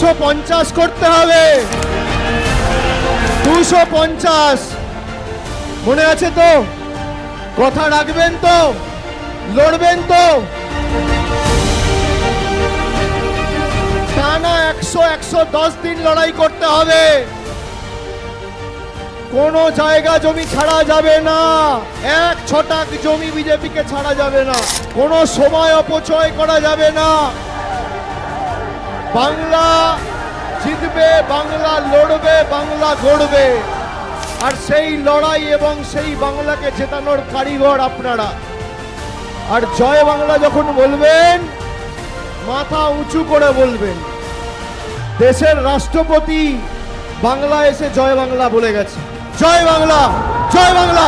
250 করতে হবে, 250। মনে আছে তো? কথা রাখবেন তো? লড়বেন তো? টানা 100-110 দিন লড়াই করতে হবে। কোনো জায়গা জমি ছাড়া যাবে না, এক ছটাক জমি বিজেপিকে ছাড়া যাবে না, কোনো সময় অপচয় করা যাবে না। বাংলা জিতবে, বাংলা লড়বে, বাংলা গড়বে। আর সেই লড়াই এবং সেই বাংলাকে জেতানোর কারিগর আপনারা। আর জয় বাংলা যখন বলবেন, মাথা উঁচু করে বলবেন। দেশের রাষ্ট্রপতি বাংলা এসে জয় বাংলা বলে গেছে। জয় বাংলা, জয় বাংলা।